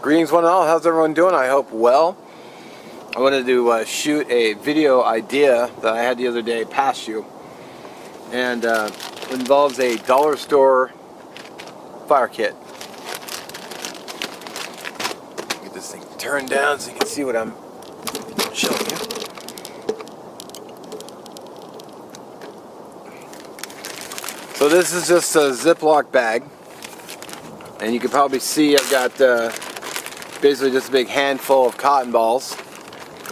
Greetings one and all, how's everyone doing? I hope well. I wanted to shoot a video idea that I had the other day past you, and it involves a dollar store fire kit. Get this thing turned down so you can see what I'm showing you. So this is just a Ziploc bag, and you can probably see I've got basically just a big handful of cotton balls,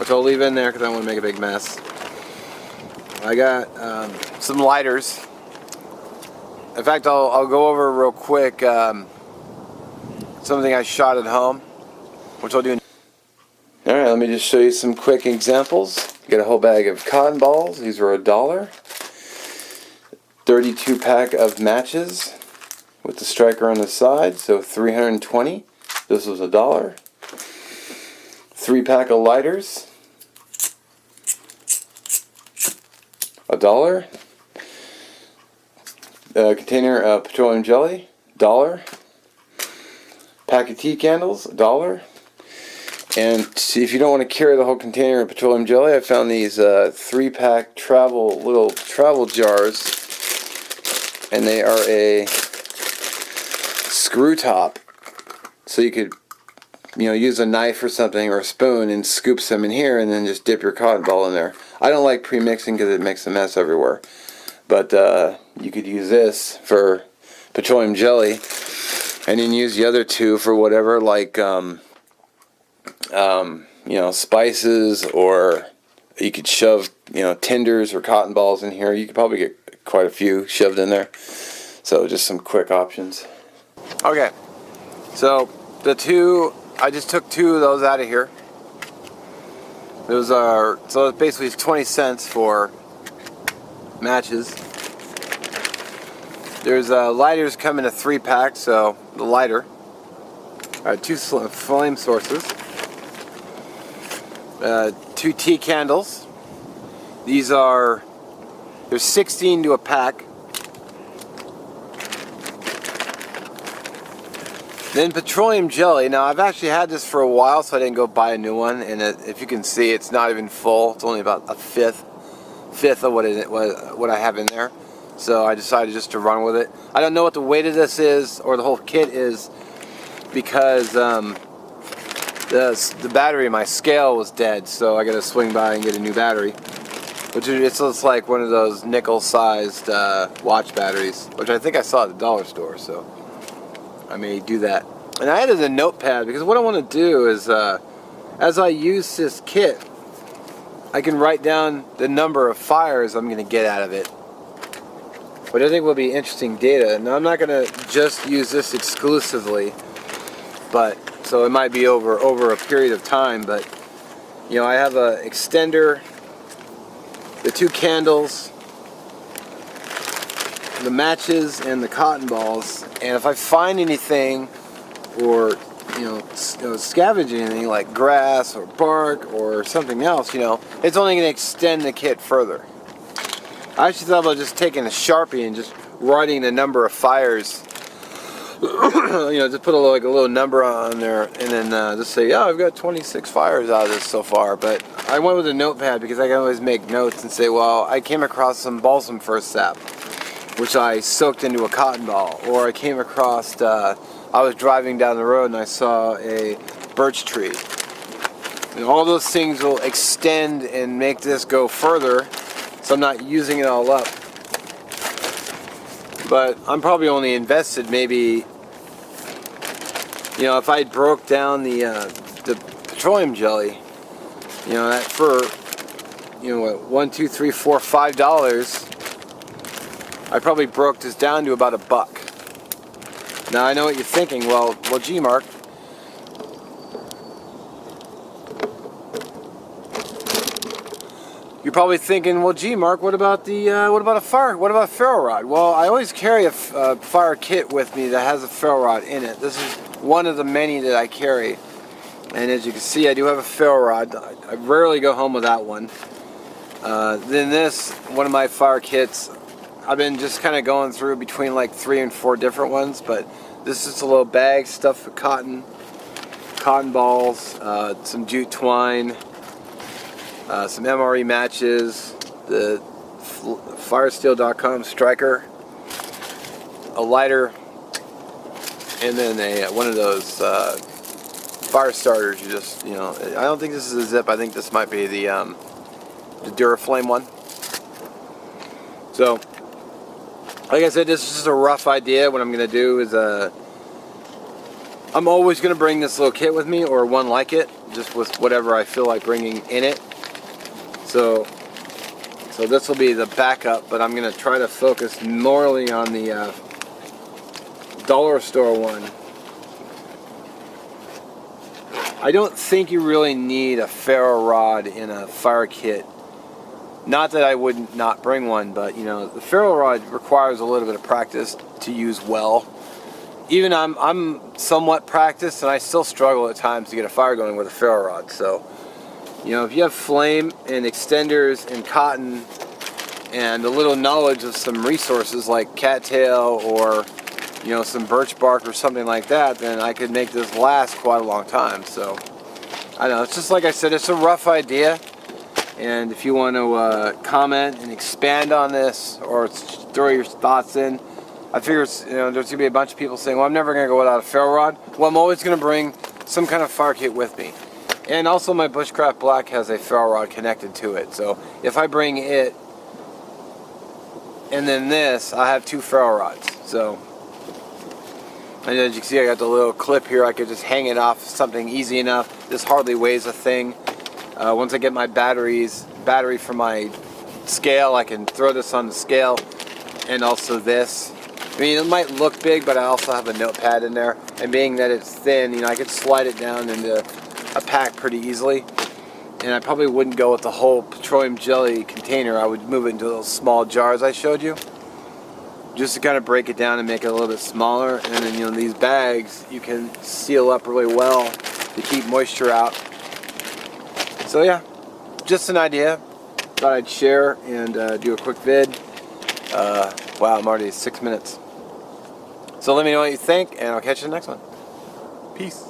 which I'll leave in there because I don't want to make a big mess. I got some lighters. In fact, I'll go over real quick something I shot at home, which I'll do. Alright, let me just show you some quick examples. You get a whole bag of cotton balls. These are $1. 32 pack of matches with the striker on the side, so 320. This was $1. 3 pack of lighters, $1. A container of petroleum jelly, $1. Pack of tea candles, $1. And if you don't want to carry the whole container of petroleum jelly, I found these 3-pack little travel jars, and they are a screw top, so you could use a knife or something or a spoon and scoop some in here and then just dip your cotton ball in there. I don't like pre-mixing because it makes a mess everywhere, but you could use this for petroleum jelly and then use the other two for whatever, like spices, or you could shove tenders or cotton balls in here. You could probably get quite a few shoved in there. So just some quick options. Okay, so I just took 2 of those out of here. Those are, so basically it's 20 cents for matches. There's lighters come in a 3-pack, so the lighter. 2 flame sources. 2 tea candles. There's 16 to a pack. Then petroleum jelly. Now I've actually had this for a while, so I didn't go buy a new one. And if you can see, it's not even full. It's only about a fifth of what I have in there. So I decided just to run with it. I don't know what the weight of this is, or the whole kit is, because the battery in my scale was dead. So I got to swing by and get a new battery. Which it's like one of those nickel-sized watch batteries, which I think I saw at the dollar store, so I may do that. And I added a notepad because what I want to do is, as I use this kit, I can write down the number of fires I'm going to get out of it, which I think will be interesting data. Now I'm not going to just use this exclusively, but so it might be over a period of time. But I have a extender, the 2 candles, the matches, and the cotton balls. And if I find anything, or scavenge anything like grass or bark or something else, it's only going to extend the kit further. I actually thought about just taking a Sharpie and just writing the number of fires. Just put a little number on there, and then just say, yeah, I've got 26 fires out of this so far. But I went with a notepad because I can always make notes and say, well, I came across some balsam fir sap, which I soaked into a cotton ball. Or I came across, I was driving down the road and I saw a birch tree. And all those things will extend and make this go further, so I'm not using it all up. But I'm probably only invested maybe, if I broke down the petroleum jelly, that for, $1, 2, 3, 4, $5, I probably broke this down to about $1. Now I know what you're thinking. Well, gee, Mark. You're probably thinking, well, gee, Mark, what about a ferro rod? Well, I always carry a fire kit with me that has a ferro rod in it. This is one of the many that I carry, and as you can see, I do have a ferro rod. I rarely go home without one. Then this, one of my fire kits, I've been just kind of going through between like 3 and 4 different ones, but this is a little bag stuffed with cotton cotton balls, some jute twine, some MRE matches, the firesteel.com striker, a lighter, and then one of those fire starters. You just, I don't think this is a zip. I think this might be the Duraflame one. So, like I said, this is just a rough idea. What I'm going to do is I'm always going to bring this little kit with me, or one like it, just with whatever I feel like bringing in it. So this will be the backup, but I'm going to try to focus morely on the dollar store one. I don't think you really need a ferro rod in a fire kit. Not that I would not bring one, but the ferro rod requires a little bit of practice to use well. Even I'm somewhat practiced, and I still struggle at times to get a fire going with a ferro rod. So, if you have flame and extenders and cotton and a little knowledge of some resources like cattail or some birch bark or something like that, then I could make this last quite a long time. So I know, it's just like I said, it's a rough idea, and if you want to comment and expand on this or throw your thoughts in, I figure there's going to be a bunch of people saying, well, I'm never going to go without a ferro rod. Well, I'm always going to bring some kind of fire kit with me. And also my Bushcraft Black has a ferro rod connected to it. So if I bring it and then this, I have 2 ferro rods. So, and as you can see, I got the little clip here. I could just hang it off something easy enough. This hardly weighs a thing. Once I get my battery for my scale, I can throw this on the scale, and also this. I mean, it might look big, but I also have a notepad in there, and being that it's thin, I could slide it down into a pack pretty easily. And I probably wouldn't go with the whole petroleum jelly container. I would move it into those small jars I showed you, just to kind of break it down and make it a little bit smaller. And then these bags you can seal up really well to keep moisture out. So yeah, just an idea. Thought I'd share and do a quick vid. Wow, I'm already 6 minutes. So let me know what you think, and I'll catch you in the next one. Peace.